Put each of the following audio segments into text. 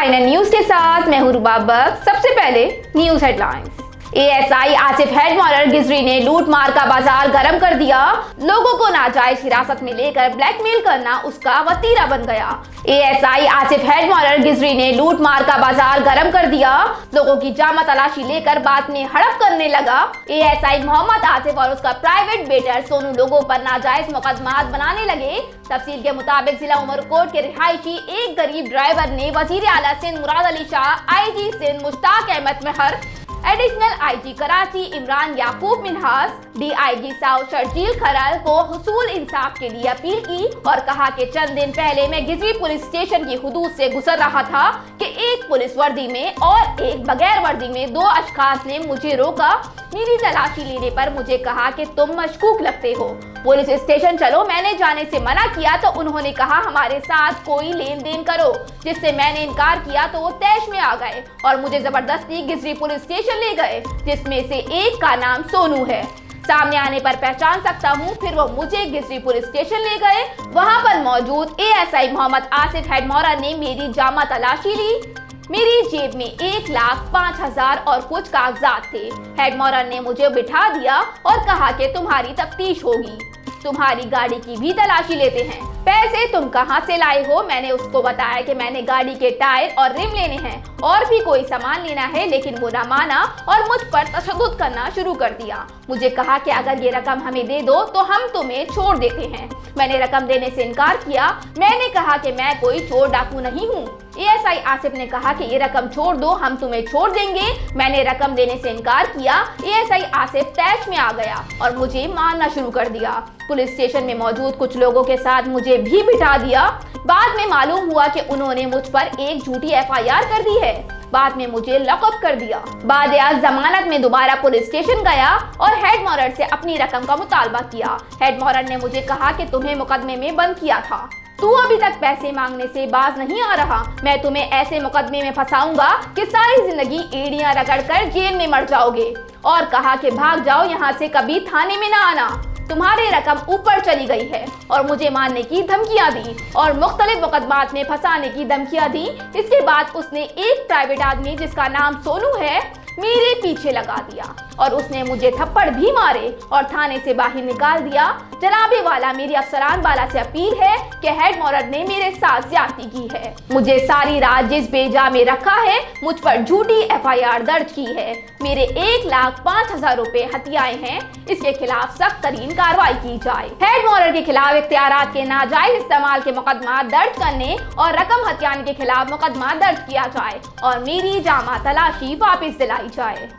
वाइनर news के साथ मैं हूं रुबा बख्श। सबसे पहले न्यूज हेडलाइंस। एएसआई आसिफ हेडमॉरर गिजरी ने लूटमार का बाजार गर्म कर दिया। लोगों को नाजायज हिरासत में लेकर ब्लैकमेल करना उसका वतीरा बन गया। एएसआई आसिफ हेडमॉरर गिजरी ने लूटमार का बाजार गर्म कर दिया। लोगों की जामा तलाशी लेकर बाद में हड़प करने लगा। एएसआई मोहम्मद आसिफ और उसका प्राइवेट बेटर सोनू लोगों पर नाजायज मुकदमात बनाने लगे। तफसील के मुताबिक जिला उमरकोट के रिहायशी एक गरीब ड्राइवर ने वजीर आला सिंध मुराद अली शाह, आईजी सिंध मुश्ताक अहमद मेहर, एडिशनल आईजी कराची इमरान याकूब मिन्हास, डीआईजी साउथ शर्जील खरल को हुसूल इंसाफ के लिए अपील की और कहा कि चंद दिन पहले मैं गिजरी पुलिस स्टेशन की हुदूद से गुजर रहा था कि एक पुलिस वर्दी में और एक बगैर वर्दी में दो अशखास ने मुझे रोका। मेरी तलाशी लेने पर मुझे कहा कि तुम मशकूक लगते हो, पुलिस स्टेशन चलो। मैंने जाने से मना किया तो उन्होंने कहा हमारे साथ कोई लेन देन करो, जिससे मैंने इनकार किया तो वो तैश में आ गए और मुझे जबरदस्ती गिजरी पुलिस स्टेशन ले गए, जिसमें से एक का नाम सोनू है। सामने आने पर पहचान सकता हूँ। फिर वो मुझे गिजरी पुलिस स्टेशन ले गए। वहाँ पर मौजूद एएसआई मोहम्मद आसिफ हेडमॉरर ने मेरी जामा तलाशी ली। मेरी जेब में 1,05,000 और कुछ कागजात थे। हेडमॉरर ने मुझे बिठा दिया और कहा कि तुम्हारी तफ्तीश होगी, तुम्हारी गाड़ी की भी तलाशी लेते हैं। पैसे तुम कहां से लाए हो? मैंने उसको बताया कि मैंने गाड़ी के टायर और रिम लेने हैं और भी कोई सामान लेना है, लेकिन वो ना माना और मुझ पर तशद्दुद करना शुरू कर दिया। मुझे कहा कि अगर ये रकम हमें दे दो तो हम तुम्हें छोड़ देते हैं। मैंने रकम देने से इनकार किया। मैंने कहा कि मैं कोई चोर डाकू नहीं हूँ। एएसआई आसिफ ने कहा कि ये रकम छोड़ दो, हम तुम्हें छोड़ देंगे। मैंने रकम देने से इनकार किया। एएसआई आसिफ तैश में आ गया और मुझे मारना शुरू कर दिया। पुलिस स्टेशन में मौजूद कुछ लोगों के साथ मुझे भी बिठा दिया। बाद में मालूम हुआ कि उन्होंने मुझ पर एक झूठी एफआईआर कर दी है। बाद में मुझे लॉकअप कर दिया। बाद जमानत में दोबारा पुलिस स्टेशन गया और हेडमॉरर से अपनी रकम का मुतालबा किया। हेडमॉरर ने मुझे कहा कि तुम्हें मुकदमे में बंद किया था, तू अभी तक पैसे मांगने से बाज नहीं आ रहा। मैं तुम्हें ऐसे मुकदमे में फंसाऊंगा कि सारी जिंदगी एड़ियां रगड़कर जेल में मर जाओगे। और कहा कि भाग जाओ यहाँ से, कभी थाने में ना आना, तुम्हारी रकम ऊपर चली गई है। और मुझे मारने की धमकियां दी और मुख्तलिफ मुकदमात में फंसाने की धमकियां दी। इसके बाद उसने एक प्राइवेट आदमी जिसका नाम सोनू है मेरे पीछे लगा दिया और उसने मुझे थप्पड़ भी मारे और थाने से बाहर निकाल दिया। जनाबे वाला, मेरी अफसरान वाला से अपील है कि हेडमॉरर ने मेरे साथ ज्यादती की है, मुझे सारी रात जिस बेजा में रखा है, मुझ पर झूठी एफआईआर दर्ज की है, मेरे 1,05,000 रुपए हथियाए हैं। इसके खिलाफ सख्त तरीन कार्रवाई की जाए। हेडमॉरर के खिलाफ इख्तियारात के नाजायज इस्तेमाल के मुकदमा दर्ज करने और रकम हथियाने के खिलाफ मुकदमा दर्ज किया जाए और मेरी जामा तलाशी वापस दिलाई जाए।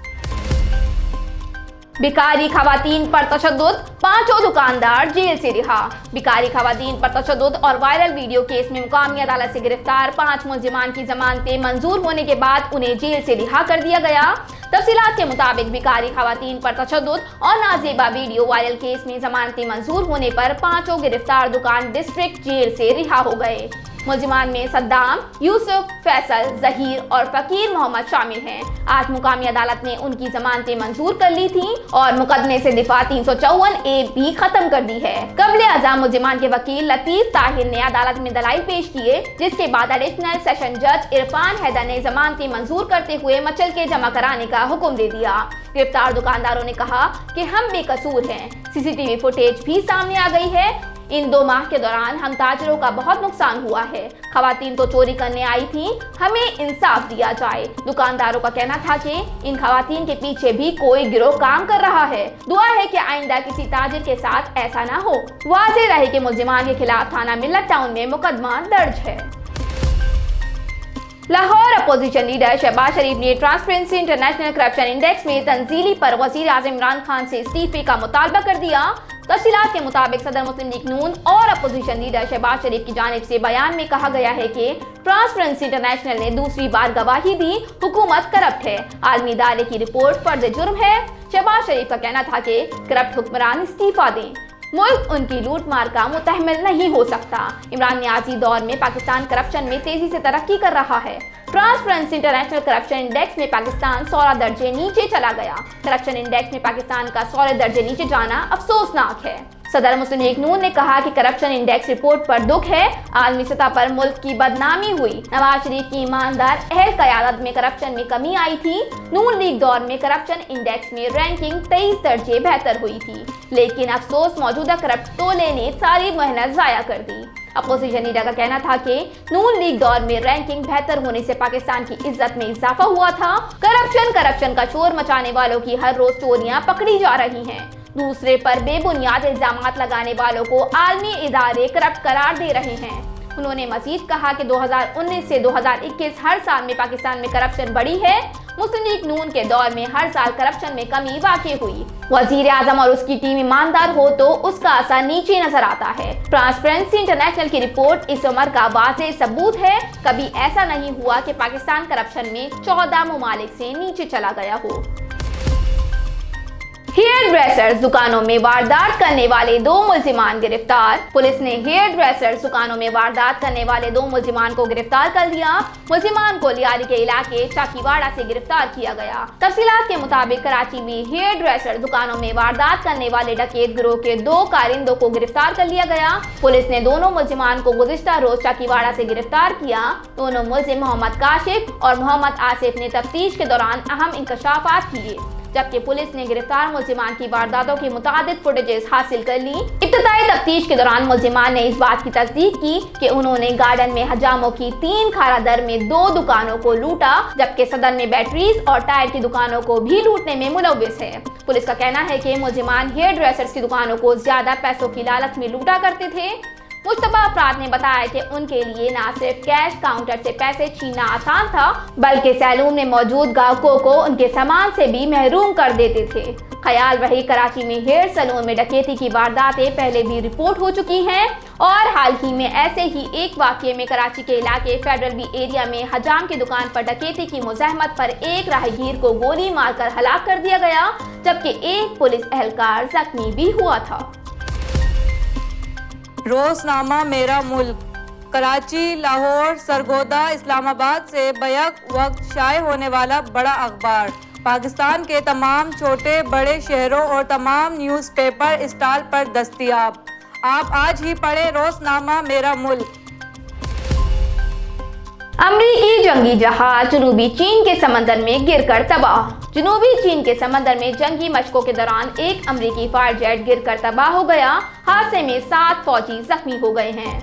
भिखारी खवातीन पर तशद्दुद, 5 दुकानदार जेल से रिहा। भिखारी खवातीन पर तशद्दुद और वायरल वीडियो केस में मुकामी अदालत से गिरफ्तार 5 मुलजिमान की जमानतें मंजूर होने के बाद उन्हें जेल से रिहा कर दिया गया। तफसीलात के मुताबिक भिखारी खवातीन पर तशद्दुद और नाजेबा वीडियो वायरल केस में जमानतें मंजूर होने पर 5 गिरफ्तार दुकान डिस्ट्रिक्ट जेल से रिहा हो गए। मुलजिमान में सद्दाम, यूसुफ, फैसल, जहीर और फकीर मोहम्मद शामिल हैं। आज मुकामी अदालत ने उनकी जमानतें मंजूर कर ली थीं और मुकदमे से दिफा 354A भी खत्म कर दी है। कबले अज़ा मुलजिमान के वकील लतीफ ताहिर ने अदालत में दलाइल पेश किए, जिसके बाद एडिशनल सेशन जज इरफान हैदर ने जमानतें मंजूर करते हुए मचल के जमा कराने का हुक्म दे दिया। गिरफ्तार दुकानदारों ने कहा कि हम बेकसूर हैं। सीसीटीवी फुटेज भी सामने आ गई है। इन 2 माह के दौरान हम ताजरों का बहुत नुकसान हुआ है। खवातीन तो चोरी करने आई थी, हमें इंसाफ दिया जाए। दुकानदारों का कहना था कि इन खवातीन के पीछे भी कोई गिरोह काम कर रहा है। दुआ है कि आइंदा किसी ताजिर के साथ ऐसा ना हो। वाज़ेह रहे कि मुलजिमान के खिलाफ थाना मिल्लत टाउन में मुकदमा दर्ज है। लाहौर अपोजिशन लीडर शहबाज शरीफ ने ट्रांसपेरेंसी इंटरनेशनल करप्शन इंडेक्स में तंजीली पर वजीर आज़म इमरान खान से इस्तीफे का मुतालबा कर दिया। तफसीलात के मुताबिक सदर मुस्लिम लीग नून और अपोजिशन लीडर शहबाज शरीफ की जानिब से बयान में कहा गया है कि ट्रांसपेरेंसी इंटरनेशनल ने दूसरी बार गवाही दी, हुकूमत करप्ट है, आलमी इदारे की रिपोर्ट फर्ज जुर्म है। शहबाज शरीफ का कहना था कि करप्ट हुक्मरान इस्तीफा दें, मुल्क उनकी लूट मार का मुतहम्मिल नहीं हो सकता। इमरान न्याजी दौर में पाकिस्तान करप्शन में तेजी से तरक्की कर रहा है। ट्रांसपेरेंसी इंटरनेशनल करप्शन इंडेक्स में पाकिस्तान 16 दर्जे नीचे चला गया। करप्शन इंडेक्स में पाकिस्तान का 16 दर्जे नीचे जाना अफसोसनाक है। सदर मुस्लिम लीग नून ने कहा कि करप्शन इंडेक्स रिपोर्ट पर दुख है। आलमी सतह पर मुल्क की बदनामी हुई। नवाज शरीफ की ईमानदार अहल क़यादत में करप्शन में कमी आई थी। नून लीग दौर में करप्शन इंडेक्स में रैंकिंग 23 दर्जे बेहतर हुई थी, लेकिन अफसोस मौजूदा करप्ट टोले ने सारी मेहनत जाया कर दी। अपोजिशन लीडर का कहना था कि नून लीग दौर में रैंकिंग बेहतर होने से पाकिस्तान की इज्जत में इजाफा हुआ था। करप्शन का शोर मचाने वालों की हर रोज चोरियां पकड़ी जा रही हैं। दूसरे पर बेबुनियाद इल्जामात लगाने वालों को आलमी इदारे करप्ट करार दे रहे हैं। उन्होंने मजीद कहा कि 2019 से 2021 हर साल में पाकिस्तान में करप्शन बढ़ी है। मुस्लिम लीग नून के दौर में हर साल करप्शन में कमी वाक़ई हुई। वजीर आजम और उसकी टीम ईमानदार हो तो उसका असर नीचे नजर आता है। ट्रांसपेरेंसी इंटरनेशनल की रिपोर्ट इस उम्र का वाज़ेह सबूत है। कभी ऐसा नहीं हुआ कि पाकिस्तान करप्शन में 14 ममालिक से नीचे चला गया हो। हेयर ड्रेसर्स दुकानों में वारदात करने वाले 2 मुल्जिमान गिरफ्तार। पुलिस ने हेयर ड्रेसर्स दुकानों में वारदात करने वाले 2 मुल्जिमान को गिरफ्तार कर लिया। मुल्जिमान को लियारी के इलाके चाकीवाड़ा से गिरफ्तार किया गया। तफसीलात के मुताबिक कराची में हेयर ड्रेसर दुकानों में वारदात करने वाले डकैत गिरोह के 2 कारिंदों को गिरफ्तार कर लिया गया। पुलिस ने दोनों मुल्जिमान को गुज़िश्ता रोज चाकीवाड़ा से गिरफ्तार किया। दोनों मुल्जिम मोहम्मद काशिफ और मोहम्मद आसिफ ने तफ्तीश के दौरान अहम इंकशाफात किए, जबकि पुलिस ने गिरफ्तार मुल्जिमान की वारदातों की मुतादिद फुटेजेस हासिल कर ली। इब्तदाई तफ्तीश के दौरान मुल्जिमान ने इस बात की तस्दीक की कि उन्होंने गार्डन में हजामों की 3 खारादर में 2 दुकानों को लूटा, जबकि सदर में बैटरीज और टायर की दुकानों को भी लूटने में मुलव्विस है। पुलिस का कहना है कि मुल्जिमान हेयर ड्रेसर्स की दुकानों को ज्यादा पैसों की लालच में लूटा करते थे। मुश्तबा अफराद ने बताया कि उनके लिए न सिर्फ कैश काउंटर से पैसे छीनना आसान था, बल्कि सैलून में मौजूद ग्राहकों को उनके सामान से भी महरूम कर देते थे। ख्याल रही कराची में हेयर सैलून में डकैती की वारदातें पहले भी रिपोर्ट हो चुकी हैं और हाल ही में ऐसे ही एक वाक़ये में कराची के इलाके फेडरल बी एरिया में हजाम की दुकान पर डकैती की मुज़ाहमत पर एक राहगीर को गोली मारकर हलाक कर दिया गया, जबकि एक पुलिस एहलकार जख्मी भी हुआ था। रोज़नामा मेरा मुल्क कराची, लाहौर, सरगोदा, इस्लामाबाद से बैक वक्त शाये होने वाला बड़ा अखबार पाकिस्तान के तमाम छोटे बड़े शहरों और तमाम न्यूज़पेपर स्टॉल पर दस्तयाब। आप आज ही पढ़ें रोज़नामा मेरा मुल्क। अमरीकी जंगी जहाज जनूबी चीन के समंदर में गिरकर तबाह। जनूबी चीन के समंदर में जंगी मशकों के दौरान एक अमरीकी फायर जेट गिरकर तबाह हो गया। हादसे में 7 फौजी जख्मी हो गए हैं।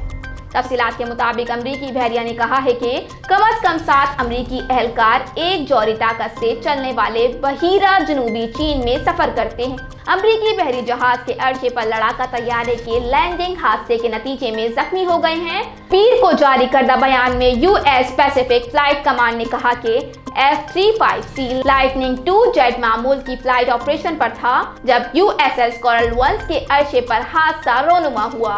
तफसीलात के मुताबिक अमरीकी बहरिया ने कहा है कि कम से कम 7 अमरीकी एहलकार एक जौहरी ताकत से चलने वाले बहीरा जनूबी चीन में सफर करते हैं। अमरीकी बहरी जहाज के अर्शे पर लड़ाका तैयारे के लैंडिंग हादसे के नतीजे में जख्मी हो गए हैं। पीर को जारी करदा बयान में यूएस पैसिफिक फ्लाइट कमांड ने कहा कि F-35C लाइटनिंग 2 जेट मामूल की फ्लाइट ऑपरेशन पर था जब USS कोरल वंस के अर्शे पर हादसा रोनुमा हुआ।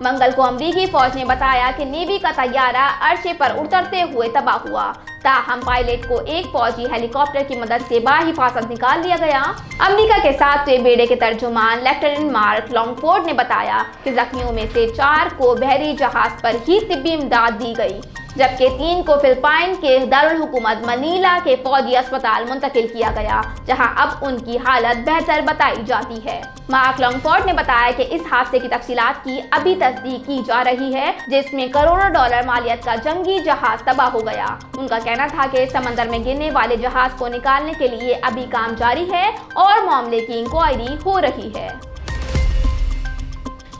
मंगल को अमरीकी फौज ने बताया कि नेवी का तैयारा अर्शे पर उतरते हुए तबाह हुआ। ताहम पायलट को एक फौजी हेलीकॉप्टर की मदद से बाहिफाजत निकाल लिया गया। अमेरिका के 7वें बेड़े के तर्जुमान लेफ्टिनेंट मार्क लॉन्गफोर्ड ने बताया कि जख्मियों में से 4 को बहरी जहाज पर ही तिब्बी इमदाद दी गई, जबकि 3 को फिलिपाइन के दारुल हुकूमत मनीला के फौजी अस्पताल मुंतकिल किया गया, जहां अब उनकी हालत बेहतर बताई जाती है। मार्क लॉन्गफोर्ड ने बताया कि इस हादसे की तफसीलात की अभी तस्दीक की जा रही है, जिसमें करोड़ों डॉलर मालियत का जंगी जहाज तबाह हो गया। उनका कहना था कि समंदर में गिरने वाले जहाज को निकालने के लिए अभी काम जारी है और मामले की इंक्वायरी हो रही है।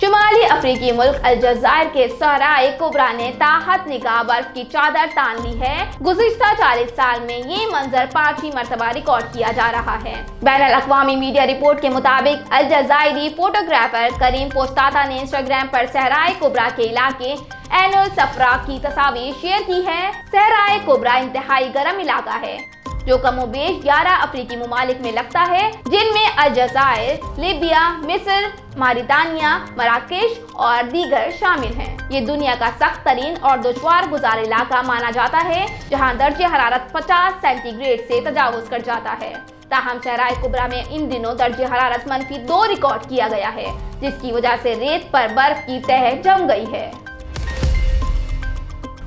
शुमाली अफ्रीकी मुल्क अलजायर के सहराए कुबरा ने ताहत निगाह बर्फ की चादर तान ली है। गुज़िश्ता 40 साल में ये मंजर 5वीं मरतबा रिकॉर्ड किया जा रहा है। बैनुल अक़वामी मीडिया रिपोर्ट के मुताबिक अलजायरी फोटोग्राफर करीम पोस्ताता ने इंस्टाग्राम पर सहराए कुबरा के इलाके एनुल सफरा की तस्वीर शेयर की है। सहराए कुबरा इंतहाई गर्म इलाका है जो कमोबेश 11 अफ्रीकी ममालिक में लगता है, जिनमें अलजायर, लीबिया, मिस्र, मारितानिया, मराकेश और दीगर शामिल हैं। ये दुनिया का सख्त तरीन और दुश्वार गुजार इलाका माना जाता है, जहां दर्जे हरारत 50 सेंटीग्रेड से तजावुज कर जाता है। ताहम सहराए कुबरा में इन दिनों दर्जे हरारत -2 रिकॉर्ड किया गया है, जिसकी वजह से रेत पर बर्फ की तह जम गई है।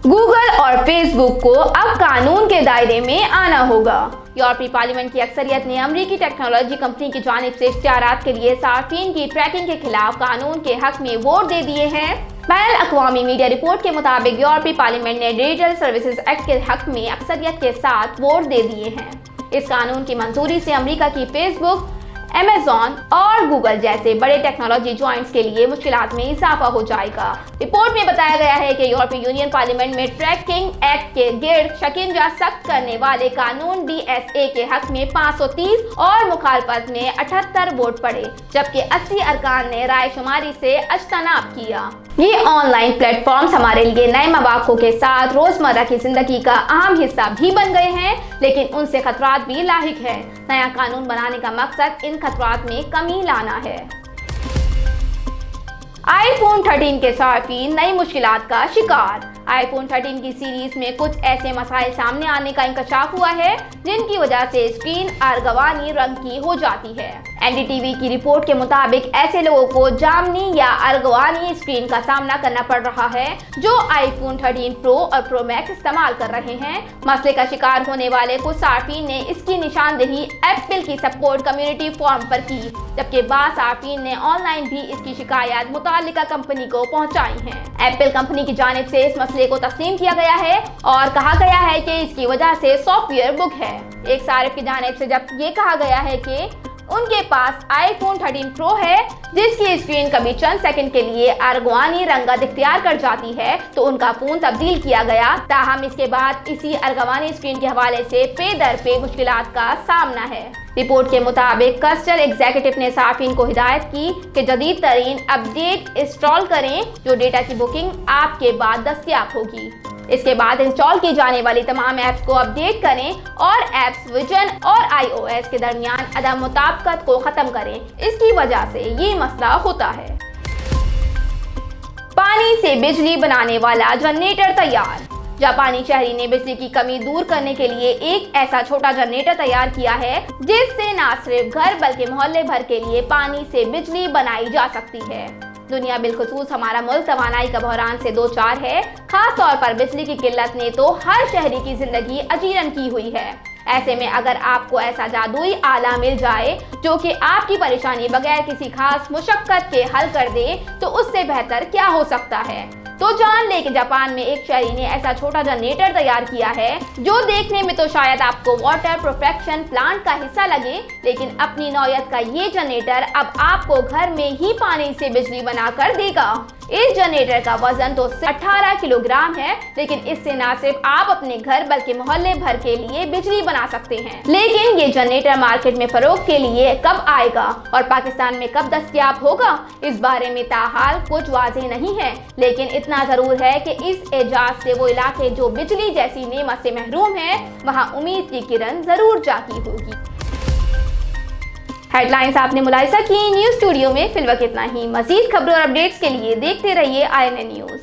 गूगल और फेसबुक को अब कानून के दायरे में आना होगा। यूरोपीय पार्लियामेंट की अक्सरियत ने अमेरिकी टेक्नोलॉजी कंपनी की जानिब से इश्तिहारात के लिए सार्फिन की ट्रैकिंग के खिलाफ कानून के हक में वोट दे दिए हैं। बैन अक़वामी मीडिया रिपोर्ट के मुताबिक यूरोपीय पार्लियामेंट ने डिजिटल सर्विसेज एक्ट के हक में अक्सरियत के साथ वोट दे दिए हैं। इस कानून की मंजूरी से अमेरिका की फेसबुक, अमेज़न और गूगल जैसे बड़े टेक्नोलॉजी जॉइंट्स के लिए मुश्किलात में इजाफा हो जाएगा। रिपोर्ट में बताया गया है कि यूरोपीय यूनियन पार्लियामेंट में ट्रैकिंग एक्ट के गिर्द शिकंजा सख्त करने वाले कानून DSA के हक में 530 और मुखालफत में 78 वोट पड़े, जबकि 80 अरकान ने रायशुमारी से अज्तनाब किया। ये ऑनलाइन प्लेटफॉर्म्स हमारे लिए नए मौक़ों के साथ रोजमर्रा की जिंदगी का अहम हिस्सा भी बन गए हैं, लेकिन उनसे खतरात भी लाहिक है। नया कानून बनाने का मकसद इन खतरात में कमी लाना है। आईफोन 13 के सार्फिन नई मुश्किलात का शिकार। आईफोन 13 की सीरीज में कुछ ऐसे मसाइल सामने आने का इंकशाफ हुआ है जिनकी वजह से स्क्रीन अर्गवानी रंग की हो जाती है। NDTV की रिपोर्ट के मुताबिक ऐसे लोगों को जामनी या अर्गवानी स्क्रीन का सामना करना पड़ रहा है जो आईफोन 13 प्रो और प्रो मैक्स इस्तेमाल कर रहे हैं। मसले का शिकार होने वाले कुछ सार्फिन ने इसकी निशानदेही एप्पल की सपोर्ट कम्युनिटी फोरम पर की, जबकि बाज़ सार्फिन ने ऑनलाइन भी इसकी शिकायत मुतालिका कंपनी को पहुंचाई है। एप्पल कंपनी की जानिब से इस मसले को तस्लीम किया गया है और कहा गया है कि इसकी वजह से सॉफ्टवेयर बुग है। एक सारिफ की जानिब से जब ये कहा गया है कि उनके पास आईफोन 13 प्रो है जिसकी स्क्रीन कभी चंद सेकंड के लिए अर्गवानी रंगत इख्तियार कर जाती है, तो उनका फोन तब्दील किया गया, ताहम इसके बाद इसी अर्गवानी स्क्रीन के हवाले से पे दर पे मुश्किलात का सामना है। रिपोर्ट के मुताबिक कस्टमर एग्जीक्यूटिव ने सार्फिन को हिदायत की कि जदीद तरीन अपडेट इंस्टॉल करें जो डेटा की बुकिंग आपके बाद दस्तयाब होगी। इसके बाद इंस्टॉल की जाने वाली तमाम ऐप्स को अपडेट करें और ऐप्स विजन और iOS के दरमियान अदम मुताबिकत को खत्म करें। इसकी वजह से ये मसला होता है। पानी से बिजली बनाने वाला जनरेटर तैयार। जापानी शहरी ने बिजली की कमी दूर करने के लिए एक ऐसा छोटा जनरेटर तैयार किया है जिससे न सिर्फ घर बल्कि मोहल्ले भर के लिए पानी से बिजली बनाई जा सकती है। दुनिया बिलखुसूस हमारा मुल्क तवानाई का बहरान से दो चार है। खास तौर पर बिजली की किल्लत ने तो हर शहरी की जिंदगी अजीरन की हुई है। ऐसे में अगर आपको ऐसा जादुई आला मिल जाए जो कि आपकी परेशानी बगैर किसी खास मुशक्कत के हल कर दे, तो उससे बेहतर क्या हो सकता है। तो जान ले कि जापान में एक शहरी ने ऐसा छोटा जनरेटर तैयार किया है जो देखने में तो शायद आपको वाटर प्रोटेक्शन प्लांट का हिस्सा लगे, लेकिन अपनी नौयत का ये जनरेटर अब आपको घर में ही पानी से बिजली बनाकर देगा। इस जनरेटर का वजन तो 18 किलोग्राम है, लेकिन इससे न सिर्फ आप अपने घर बल्कि मोहल्ले भर के लिए बिजली बना सकते हैं। लेकिन ये जनरेटर मार्केट में फरोख्त के लिए कब आएगा और पाकिस्तान में कब दस्तयाब होगा, इस बारे में ताहाल कुछ वाज़ेह नहीं है। लेकिन इतना जरूर है कि इस एजाज से वो इलाके जो बिजली जैसी नेमत से महरूम है, वहाँ उम्मीद की किरण जरूर जागी होगी। हेडलाइंस आपने मुलाहिजा की। न्यूज़ स्टूडियो में फिलवक्त इतना ही। मजीद खबरों और अपडेट्स के लिए देखते रहिए INN न्यूज़।